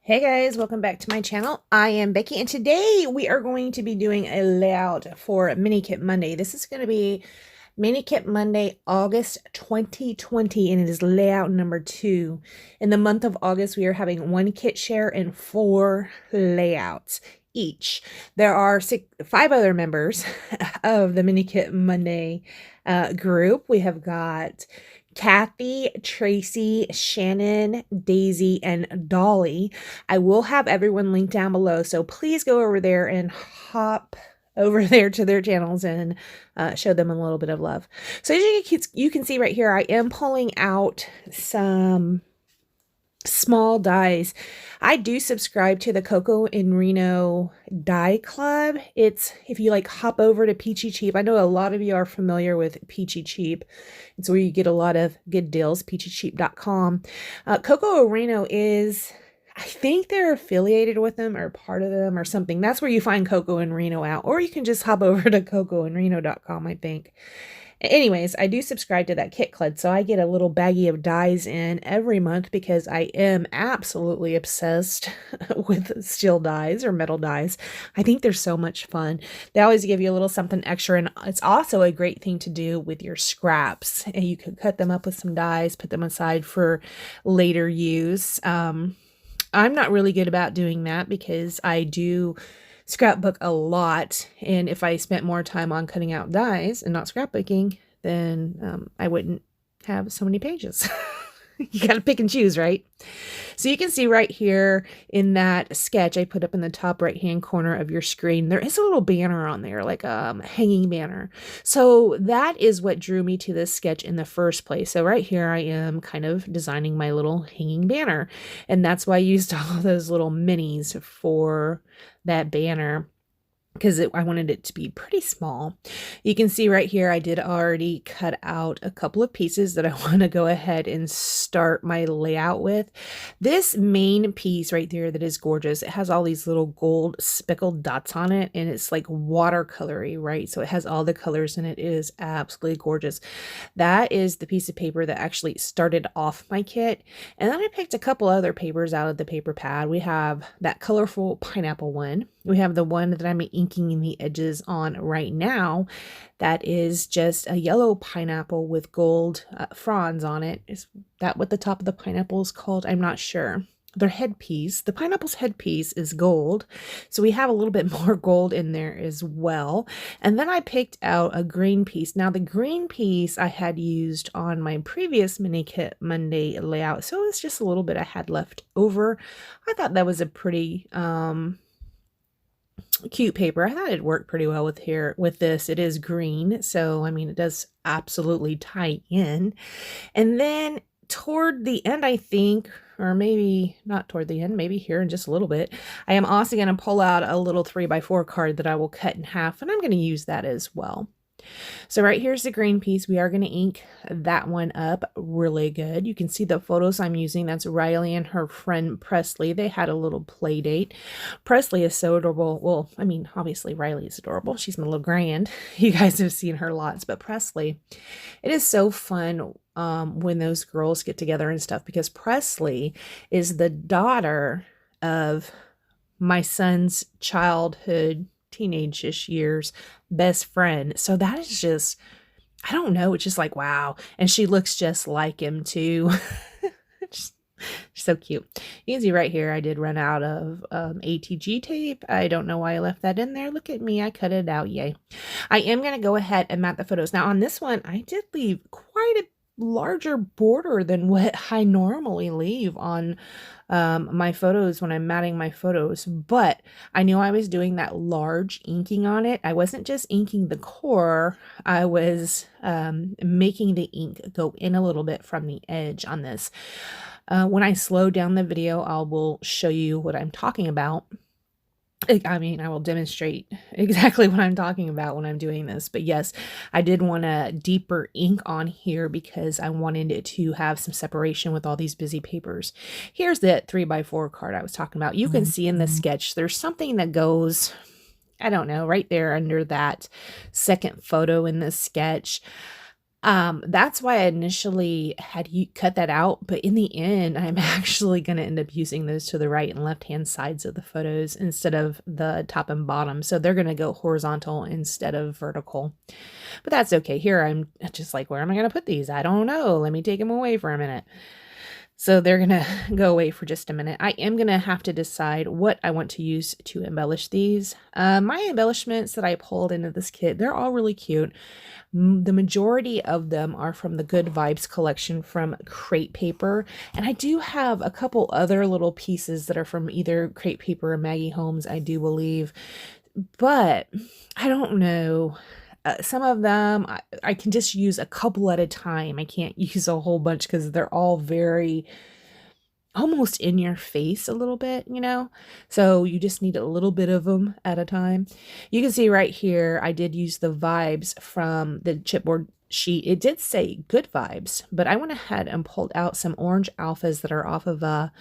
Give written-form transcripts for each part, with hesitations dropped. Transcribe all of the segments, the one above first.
Hey guys, welcome back to my channel. I am Becky and today we are going to be doing a layout for Mini Kit Monday. This is going to be Mini Kit Monday, August 2020, and it is layout number 2. In the month of August, we are having 1 kit share and 4 layouts each. There are 5 other members of the Mini Kit Monday group. We have got Kathy, Tracy, Shannon, Daisy, and Dollie. I will have everyone linked down below, so please go over there and hop over there to their channels and show them a little bit of love. So as you can see right here, I am pulling out some small dies. I do subscribe to the Coco and Reno Die Club. It's, if you like hop over to Peachy Cheap, I know a lot of you are familiar with Peachy Cheap. It's where you get a lot of good deals, peachycheap.com. Coco and Reno is, I think they're affiliated with them or part of them or something. That's where you find Coco and Reno out, or you can just hop over to cocoandreno.com, I think. Anyways, I do subscribe to that Kit Club, so I get a little baggie of dies in every month because I am absolutely obsessed with steel dies or metal dies. I think they're so much fun. They always give you a little something extra, and it's also a great thing to do with your scraps. And you can cut them up with some dies, put them aside for later use. I'm not really good about doing that because I do scrapbook a lot, and if I spent more time on cutting out dies and not scrapbooking, then I wouldn't have so many pages. You gotta pick and choose, right? So you can see right here in that sketch I put up in the top right hand corner of your screen, there is a little banner on there, like a hanging banner. So that is what drew me to this sketch in the first place. So right here I am kind of designing my little hanging banner, and that's why I used all of those little minis for that banner, because I wanted it to be pretty small. You can see right here I did already cut out a couple of pieces that I want to go ahead and start my layout with. This main piece right there that is gorgeous, it has all these little gold speckled dots on it, and it's like watercolory, right? So it has all the colors in it. It is absolutely gorgeous. That is the piece of paper that actually started off my kit. And then I picked a couple other papers out of the paper pad. We have that colorful pineapple one. We have the one that I'm inking in the edges on right now. That is just a yellow pineapple with gold fronds on it. Is that what the top of the pineapple is called? I'm not sure. Their headpiece, the pineapple's headpiece, is gold. So we have a little bit more gold in there as well. And then I picked out a green piece. Now the green piece I had used on my previous Mini Kit Monday layout. So it's just a little bit I had left over. I thought that was a pretty cute paper. I thought it'd work pretty well with this. It is green, so I mean it does absolutely tie in. And then toward the end, I think, or maybe not toward the end, maybe here in just a little bit, I am also going to pull out a little 3x4 card that I will cut in half, and I'm going to use that as well. So right here's the green piece. We are going to ink that one up really good. You can see the photos I'm using. That's Riley and her friend Presley. They had a little play date. Presley is so adorable. Well, I mean, obviously Riley is adorable. She's my little grand. You guys have seen her lots, but Presley, it is so fun when those girls get together and stuff, because Presley is the daughter of my son's childhood, teenage-ish years best friend. So that is just, I don't know, it's just like, wow. And she looks just like him too. Just so cute. You can see right here I did run out of ATG tape. I don't know why I left that in there. Look at me, I cut it out. Yay. I am going to go ahead and mat the photos. Now on this one I did leave quite a larger border than what I normally leave on my photos when I'm matting my photos, but I knew I was doing that large inking on it. I wasn't just inking the core, I was making the ink go in a little bit from the edge on this. When I slow down the video, I will show you what I'm talking about. I mean, I will demonstrate exactly what I'm talking about when I'm doing this. But yes, I did want a deeper ink on here because I wanted it to have some separation with all these busy papers. Here's that 3x4 card I was talking about. You can see in the sketch, there's something that goes, I don't know, right there under that second photo in this sketch. That's why I initially had you cut that out, but in the end, I'm actually going to end up using those to the right and left hand sides of the photos instead of the top and bottom. So they're going to go horizontal instead of vertical. But that's okay. Here I'm just like, where am I going to put these? I don't know. Let me take them away for a minute. So they're going to go away for just a minute. I am going to have to decide what I want to use to embellish these. My embellishments that I pulled into this kit, they're all really cute. The majority of them are from the Good Vibes collection from Crate Paper. And I do have a couple other little pieces that are from either Crate Paper or Maggie Holmes, I do believe. But I don't know. Some of them I can just use a couple at a time. I can't use a whole bunch because they're all very almost in your face a little bit, you know? So you just need a little bit of them at a time. You can see right here, I did use the vibes from the chipboard sheet. It did say Good Vibes, but I went ahead and pulled out some orange alphas that are off of a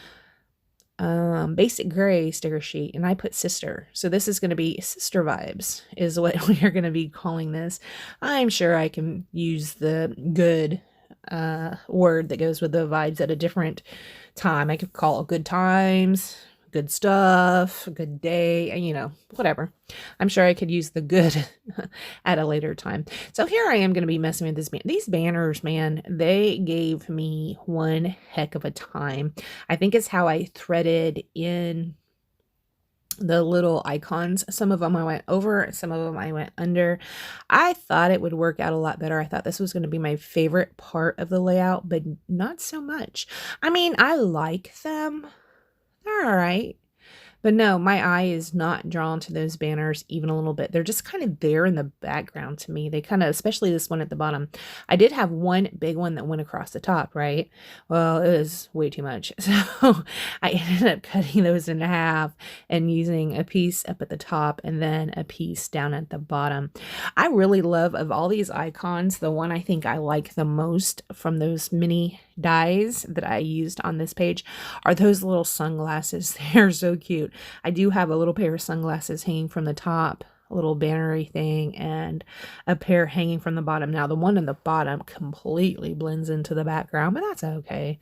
basic gray sticker sheet, and I put sister. So this is going to be sister vibes is what we are going to be calling this. I'm sure I can use the good word that goes with the vibes at a different time. I could call it good times, good stuff, good day, you know, whatever. I'm sure I could use the good at a later time. So here I am going to be messing with these banners, man. They gave me one heck of a time. I think it's how I threaded in the little icons. Some of them I went over, some of them I went under. I thought it would work out a lot better. I thought this was going to be my favorite part of the layout, but not so much. I mean, I like them. They're all right. But no, my eye is not drawn to those banners even a little bit. They're just kind of there in the background to me. They kind of, especially this one at the bottom. I did have one big one that went across the top, right? Well, it was way too much. So I ended up cutting those in half and using a piece up at the top and then a piece down at the bottom. I really love, of all these icons, the one I think I like the most from those mini dies that I used on this page are those little sunglasses. They're so cute. I do have a little pair of sunglasses hanging from the top, a little bannery thing, and a pair hanging from the bottom. Now the one in the bottom completely blends into the background, but that's okay.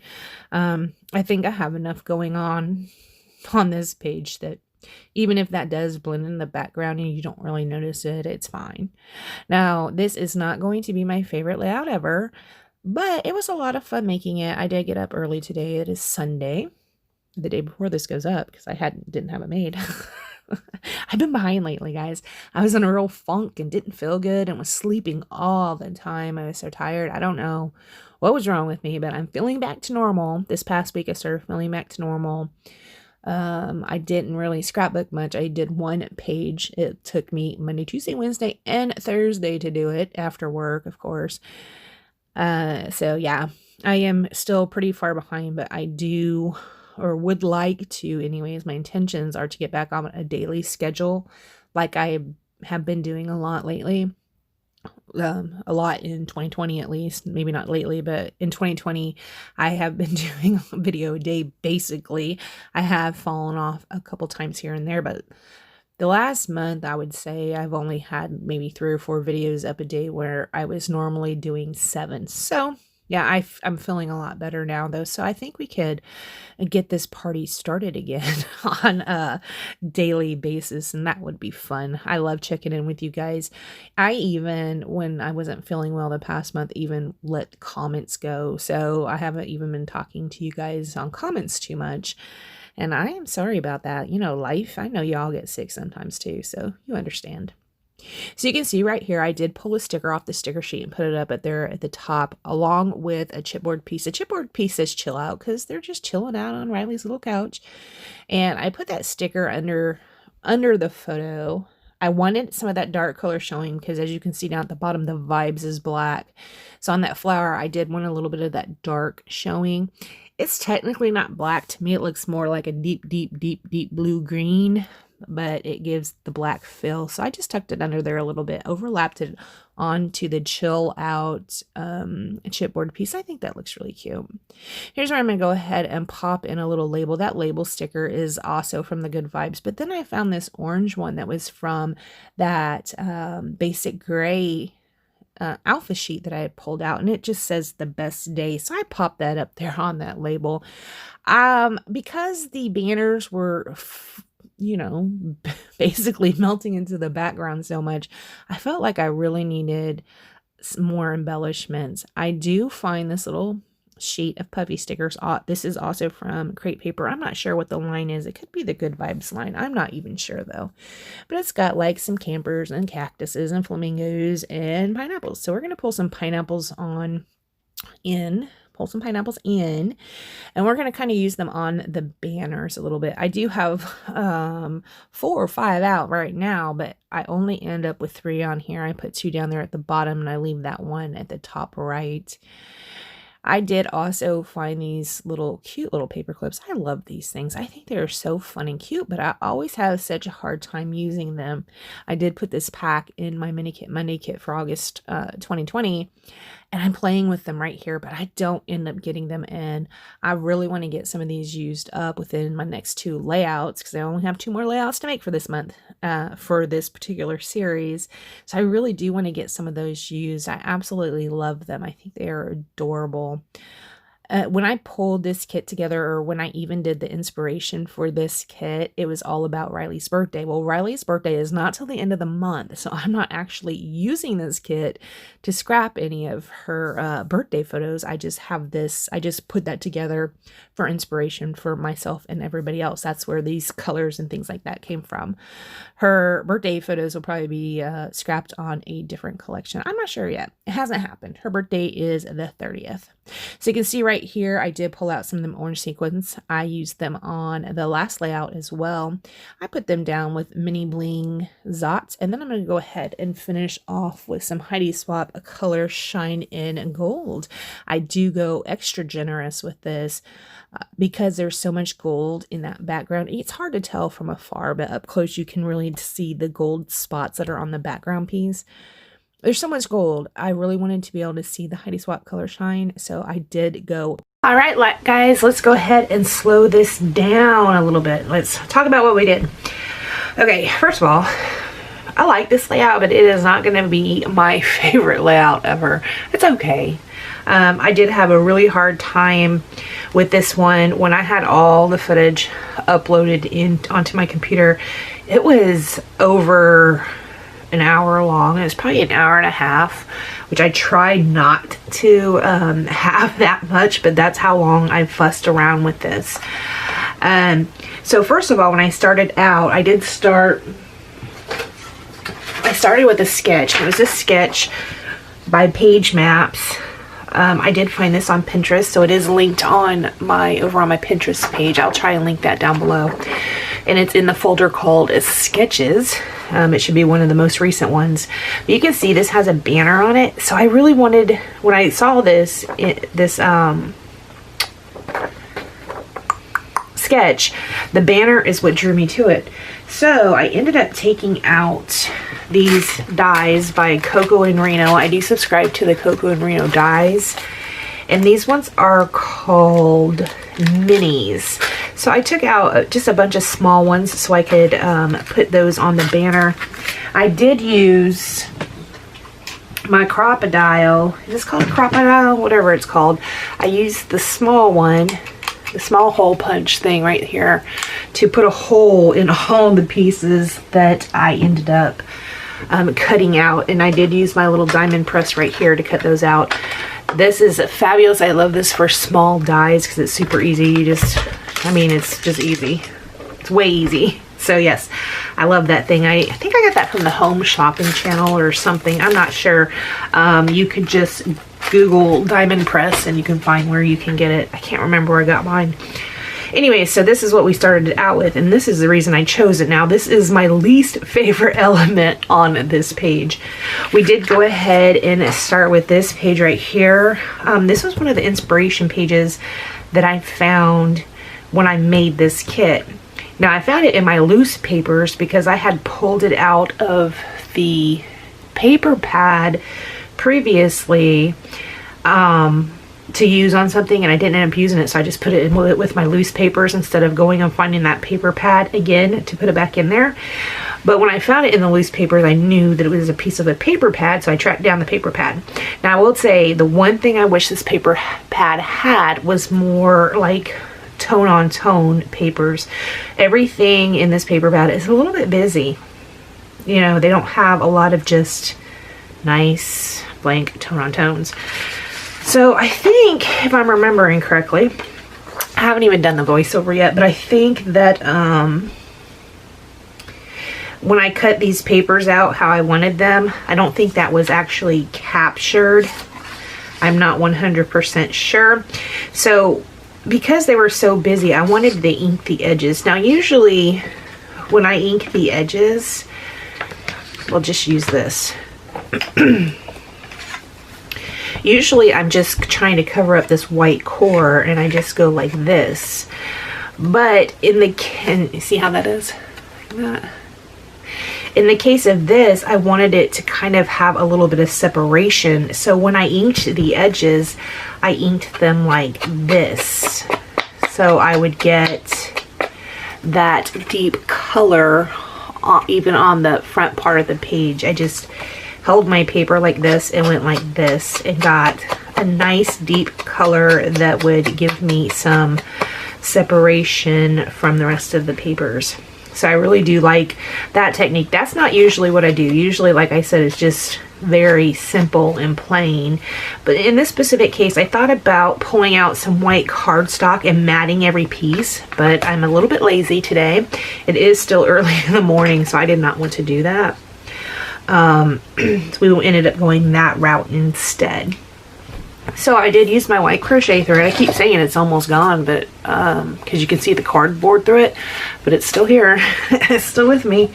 I think I have enough going on this page that even if that does blend in the background and you don't really notice it, it's fine. Now this is not going to be my favorite layout ever, but it was a lot of fun making it. I did get up early today. It is Sunday, the day before this goes up, because I didn't have it made. I've been behind lately, guys. I was in a real funk and didn't feel good and was sleeping all the time. I was so tired. I don't know what was wrong with me, but I'm feeling back to normal. This past week I started feeling back to normal. I didn't really scrapbook much. I did one page. It took me Monday, Tuesday, Wednesday, and Thursday to do it after work, of course. So yeah, I am still pretty far behind, but I do, or would like to anyways. My intentions are to get back on a daily schedule like I have been doing a lot lately. A lot in 2020 at least, maybe not lately, but in 2020 I have been doing a video a day basically. I have fallen off a couple times here and there, but the last month I would say I've only had maybe 3 or 4 videos up a day where I was normally doing 7. So yeah, I'm feeling a lot better now though. So I think we could get this party started again on a daily basis, and that would be fun. I love checking in with you guys. I even, when I wasn't feeling well the past month, even let comments go. So I haven't even been talking to you guys on comments too much. And I am sorry about that. You know, life, I know y'all get sick sometimes too, so you understand. So you can see right here, I did pull a sticker off the sticker sheet and put it up at the top, along with a chipboard piece. The chipboard piece says chill out because they're just chilling out on Riley's little couch. And I put that sticker under the photo. I wanted some of that dark color showing because, as you can see down at the bottom, the vibes is black. So on that flower, I did want a little bit of that dark showing. It's technically not black. To me, it looks more like a deep, deep, deep, deep blue green, but it gives the black fill. So I just tucked it under there a little bit, overlapped it onto the chill out chipboard piece. I think that looks really cute. Here's where I'm going to go ahead and pop in a little label. That label sticker is also from the Good Vibes, but then I found this orange one that was from that basic gray alpha sheet that I had pulled out, and it just says the best day. So I popped that up there on that label. Because the banners were, you know, basically melting into the background so much, I felt like I really needed some more embellishments. I do find this little sheet of puffy stickers. This is also from Crate Paper. I'm not sure what the line is. It could be the Good Vibes line. I'm not even sure though. But it's got like some campers and cactuses and flamingos and pineapples. So we're going to pull some pineapples in, and we're going to kind of use them on the banners a little bit. I do have 4 or 5 out right now, but I only end up with 3 on here. I put 2 down there at the bottom, and I leave that one at the top right. I did also find these cute little paper clips. I love these things. I think they're so fun and cute, but I always have such a hard time using them. I did put this pack in my Mini Kit Monday kit for August 2020, and I'm playing with them right here, but I don't end up getting them in. I really want to get some of these used up within my next 2 layouts, because I only have 2 more layouts to make for this month, for this particular series. So I really do want to get some of those used. I absolutely love them. I think they are adorable. When I pulled this kit together, or when I even did the inspiration for this kit, it was all about Riley's birthday. Well, Riley's birthday is not till the end of the month, so I'm not actually using this kit to scrap any of her birthday photos. I just have this, I just put that together for inspiration for myself and everybody else. That's where these colors and things like that came from. Her birthday photos will probably be scrapped on a different collection. I'm not sure yet. It hasn't happened. Her birthday is the 30th. So you can see right here, I did pull out some of them orange sequins. I used them on the last layout as well. I put them down with mini bling Zots, and then I'm going to go ahead and finish off with some Heidi Swap color Shine in Gold. I do go extra generous with this because there's so much gold in that background. It's hard to tell from afar, but up close you can really see the gold spots that are on the background piece. There's so much gold. I really wanted to be able to see the Heidi Swap color shine, so I did go. All right, guys, let's go ahead and slow this down a little bit. Let's talk about what we did. Okay, first of all, I like this layout, but it is not going to be my favorite layout ever. It's okay. I did have a really hard time with this one. When I had all the footage uploaded onto my computer, it was over an hour long. It was probably an hour and a half, which I tried not to have that much, but that's how long I fussed around with this. So first of all, when I started out, I started with a sketch. It was a sketch by Page Maps. I did find this on Pinterest, so it is linked on over on my Pinterest page. I'll try and link that down below. And it's in the folder called Sketches. It should be one of the most recent ones. But you can see this has a banner on it. So I really wanted, when I saw this sketch, the banner is what drew me to it. So I ended up taking out these dies by Coco and Reno. I do subscribe to the Coco and Reno dies, and these ones are called minis. So I took out just a bunch of small ones so I could put those on the banner. I did use my Crocodile. Is this called a Crocodile? Whatever it's called. I used the small one, the small hole punch thing right here, to put a hole in all the pieces that I ended up cutting out. And I did use my little diamond press right here to cut those out. This is fabulous. I love this for small dies because it's super easy. It's just easy. It's way easy. So yes, I love that thing. I think I got that from the Home Shopping channel or something. I'm not sure. You could just Google diamond press and you can find where you can get it. I can't remember where I got mine. Anyway, so this is what we started out with, and this is the reason I chose it. Now, this is my least favorite element on this page. We did go ahead and start with this page right here. This was one of the inspiration pages that I found when I made this kit. Now, I found it in my loose papers because I had pulled it out of the paper pad previously. to use on something and I didn't end up using it, so I just put it in with my loose papers instead of going and finding that paper pad again to put it back in there. But when I found it in the loose papers, I knew that it was a piece of a paper pad, so I tracked down the paper pad. Now I will say the one thing I wish this paper pad had was more like tone on tone papers. Everything in this paper pad is a little bit busy. You know, they don't have a lot of just nice blank tone on tones. So I think, if I'm remembering correctly, I haven't even done the voiceover yet, but I think that when I cut these papers out how I wanted them, I don't think that was actually captured. I'm not 100% sure. So because they were so busy, I wanted to ink the edges. Now usually when I ink the edges, we'll just use this. Usually I'm just trying to cover up this white core and I just go like this. But in the, can you see how that is? Like that. In the case of this, I wanted it to kind of have a little bit of separation. So when I inked the edges, I inked them like this. So I would get that deep color even on the front part of the page. I just held my paper like this and went like this and got a nice deep color that would give me some separation from the rest of the papers. So I really do like that technique. That's not usually what I do. Usually, like I said, it's just very simple and plain. But in this specific case, I thought about pulling out some white cardstock and matting every piece, but I'm a little bit lazy today. It is still early in the morning, so I did not want to do that. So we ended up going that route instead. So I did use my white crochet thread. I keep saying it's almost gone, but because you can see the cardboard through it, but it's still here. It's still with me.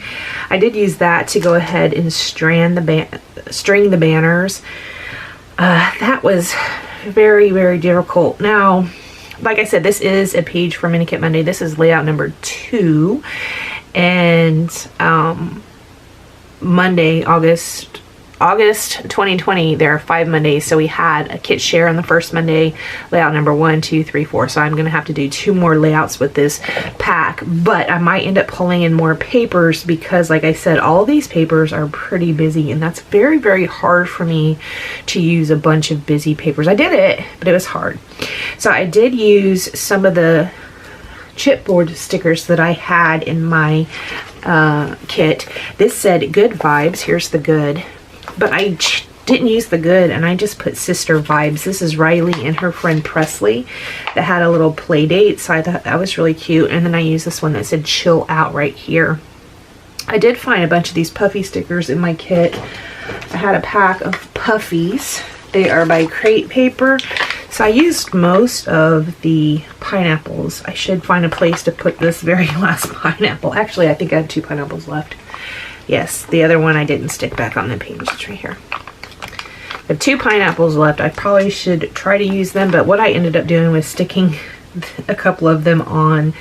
I did use that to go ahead and string the banners. That was very, very difficult. Now, like I said, this is a page for Mini Kit Monday. This is layout number 2, and Monday, August 2020, there are 5 Mondays, so we had a kit share on the first Monday, layout number 1, 2, 3, 4. So I'm gonna have to do 2 more layouts with this pack, but I might end up pulling in more papers because, like I said, all these papers are pretty busy, and that's very, very hard for me to use a bunch of busy papers. I did it, but it was hard. So I did use some of the chipboard stickers that I had in my kit. This said good vibes. Here's the good, but I didn't use the good and I just put sister vibes. This is Riley and her friend Presley that had a little play date, so I thought that was really cute. And then I used this one that said chill out right here. I did find a bunch of these puffy stickers in my kit. I had a pack of puffies. They are by Crate Paper. So I used most of the pineapples. I should find a place to put this very last pineapple. Actually, I think I have 2 pineapples left. Yes, the other one I didn't stick back on the page. It's right here. I have 2 pineapples left. I probably should try to use them, but what I ended up doing was sticking a couple of them on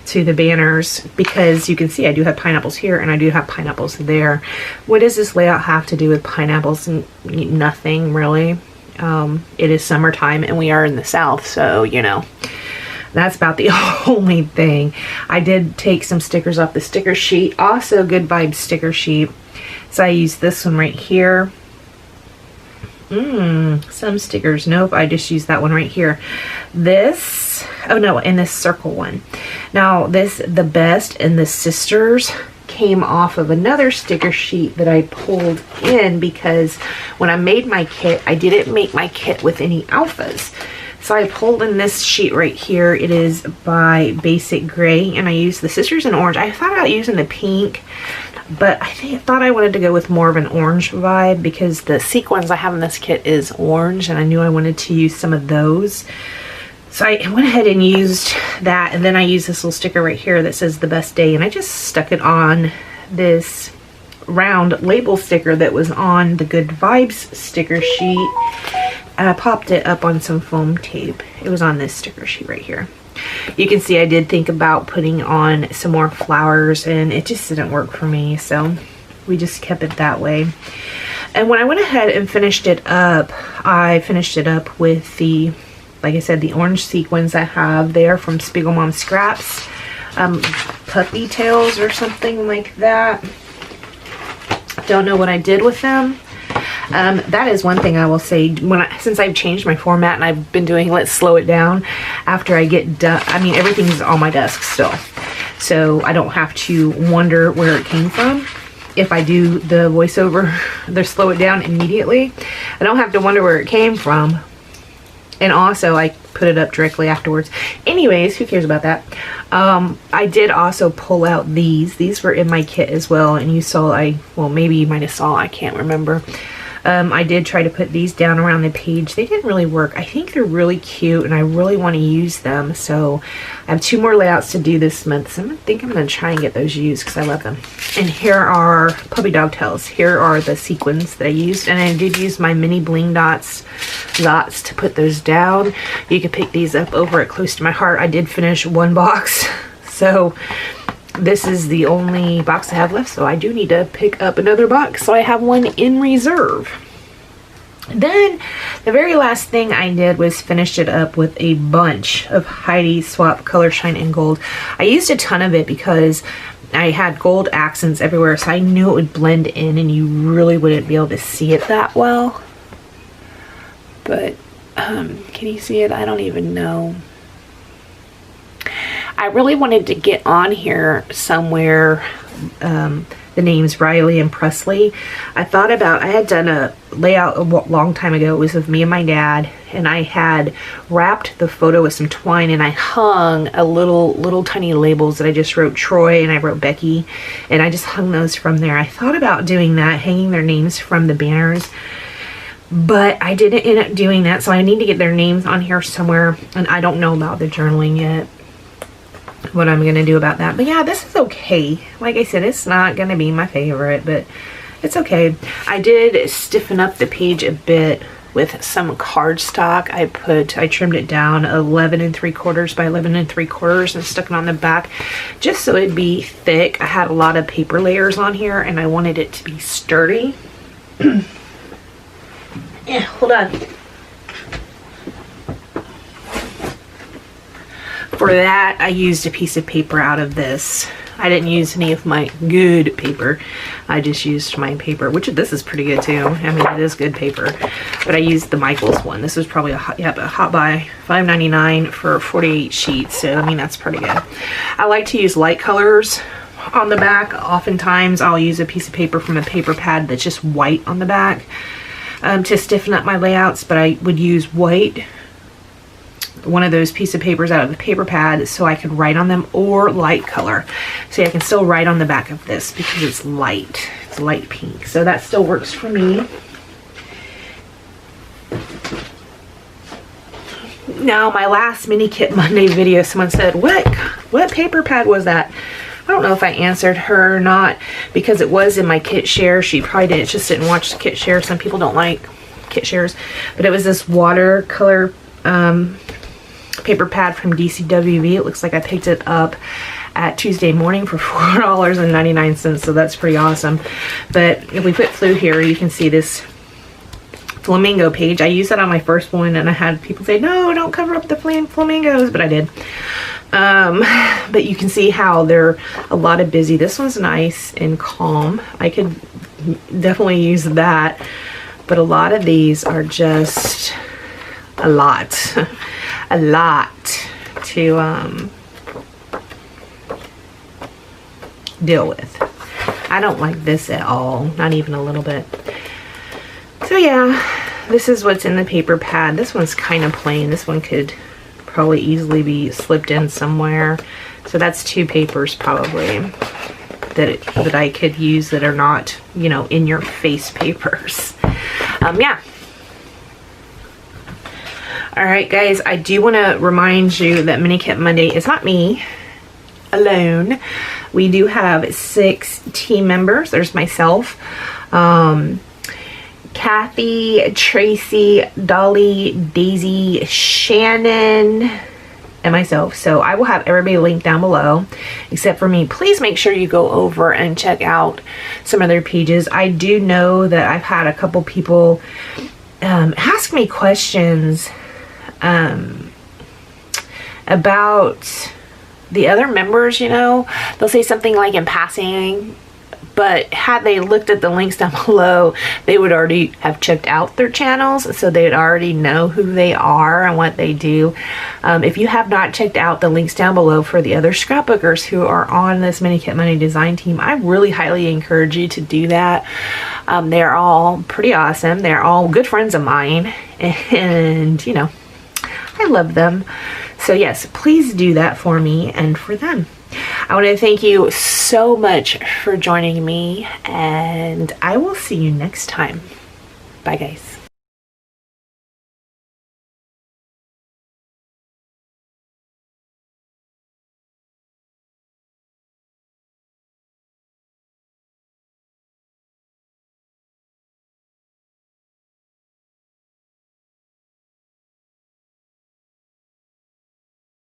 to the banners, because you can see I do have pineapples here and I do have pineapples there. What does this layout have to do with pineapples? Nothing really. It is summertime and we are in the South, so you know, that's about the only thing. I did take some stickers off the sticker sheet, also Good Vibes sticker sheet. So I used this one right here. Some stickers. Nope, I just used that one right here. This, oh no, and this circle one. Now this, the best and the sisters, came off of another sticker sheet that I pulled in because when I made my kit, I didn't make my kit with any alphas. So I pulled in this sheet right here. It is by Basic Gray, and I used the sisters in orange. I thought about using the pink, but I thought I wanted to go with more of an orange vibe because the sequins I have in this kit is orange, and I knew I wanted to use some of those. So I went ahead and used that, and then I used this little sticker right here that says the best day, and I just stuck it on this round label sticker that was on the Good Vibes sticker sheet, and I popped it up on some foam tape. It was on this sticker sheet right here. You can see I did think about putting on some more flowers, and it just didn't work for me, so we just kept it that way. And when I went ahead and finished it up, I finished it up with the like I said, the orange sequins I have there from Spiegel Mom Scraps. Puppy tails or something like that. Don't know what I did with them. That is one thing I will say, since I've changed my format and I've been doing let's slow it down after I get done. I mean, everything's on my desk still, so I don't have to wonder where it came from. If I do the voiceover, the slow it down immediately, I don't have to wonder where it came from. And also I put it up directly afterwards. Anyways, who cares about that? I did also pull out these were in my kit as well, and you saw, well, maybe you might have saw, I can't remember. I did try to put these down around the page. They didn't really work. I think they're really cute and I really want to use them. So I have 2 more layouts to do this month. So I think I'm going to try and get those used because I love them. And here are puppy dog tails. Here are the sequins that I used. And I did use my mini bling dots to put those down. You can pick these up over at Close to My Heart. I did finish 1 box. So this is the only box I have left, so I do need to pick up another box, so I have one in reserve. Then the very last thing I did was finish it up with a bunch of Heidi Swap Color Shine in Gold. I used a ton of it because I had gold accents everywhere, so I knew it would blend in and you really wouldn't be able to see it that well. But can you see it? I don't even know. I really wanted to get on here somewhere the names Riley and Presley. I had done a layout a long time ago. It was of me and my dad, and I had wrapped the photo with some twine and I hung a little tiny labels that I just wrote Troy and I wrote Becky, and I just hung those from there. I thought about doing that, hanging their names from the banners, but I didn't end up doing that, so I need to get their names on here somewhere, and I don't know about the journaling yet, what I'm gonna do about that. But yeah, this is okay. Like I said, it's not gonna be my favorite, but it's okay. I did stiffen up the page a bit with some cardstock. I trimmed it down 11 3/4 by 11 3/4 and stuck it on the back just so it'd be thick. I had a lot of paper layers on here and I wanted it to be sturdy. Yeah, hold on. For that, I used a piece of paper out of this. I didn't use any of my good paper. I just used my paper, which this is pretty good too. I mean, it is good paper. But I used the Michaels one. This was probably a Hot Buy, $5.99 for 48 sheets. So, I mean, that's pretty good. I like to use light colors on the back. Oftentimes, I'll use a piece of paper from a paper pad that's just white on the back to stiffen up my layouts. But I would use white, one of those pieces of papers out of the paper pad, so I could write on them, or light color. So I can still write on the back of this because it's light. It's light pink. So that still works for me. Now, my last Mini Kit Monday video, someone said, what paper pad was that? I don't know if I answered her or not because it was in my kit share. She probably just didn't watch the kit share. Some people don't like kit shares. But it was this watercolor paper pad from DCWV. It looks like I picked it up at Tuesday morning for $4.99, so that's pretty awesome. But if we put through here, you can see this flamingo page. I used that on my first one and I had people say, no, don't cover up the flamingos, but I did. But you can see how they're a lot of busy. This one's nice and calm. I could definitely use that, but a lot of these are just a lot to deal with. I don't like this at all, not even a little bit. So yeah, this is what's in the paper pad. This one's kind of plain. This one could probably easily be slipped in somewhere. So that's 2 papers probably that I could use that are not, you know, in your face papers. Yeah. Alright guys, I do want to remind you that Mini Kit Monday is not me alone. We do have 6 team members. There's myself, Kathy, Traci, Dollie, Daisy, Shannon, and myself. So I will have everybody linked down below except for me. Please make sure you go over and check out some of their pages. I do know that I've had a couple people ask me questions about the other members, you know, they'll say something like in passing, but had they looked at the links down below, they would already have checked out their channels, so they'd already know who they are and what they do. If you have not checked out the links down below for the other scrapbookers who are on this Mini Kit Monday design team, I really highly encourage you to do that. They're all pretty awesome. They're all good friends of mine, and you know, I love them. So yes, please do that for me and for them. I want to thank you so much for joining me, and I will see you next time. Bye guys.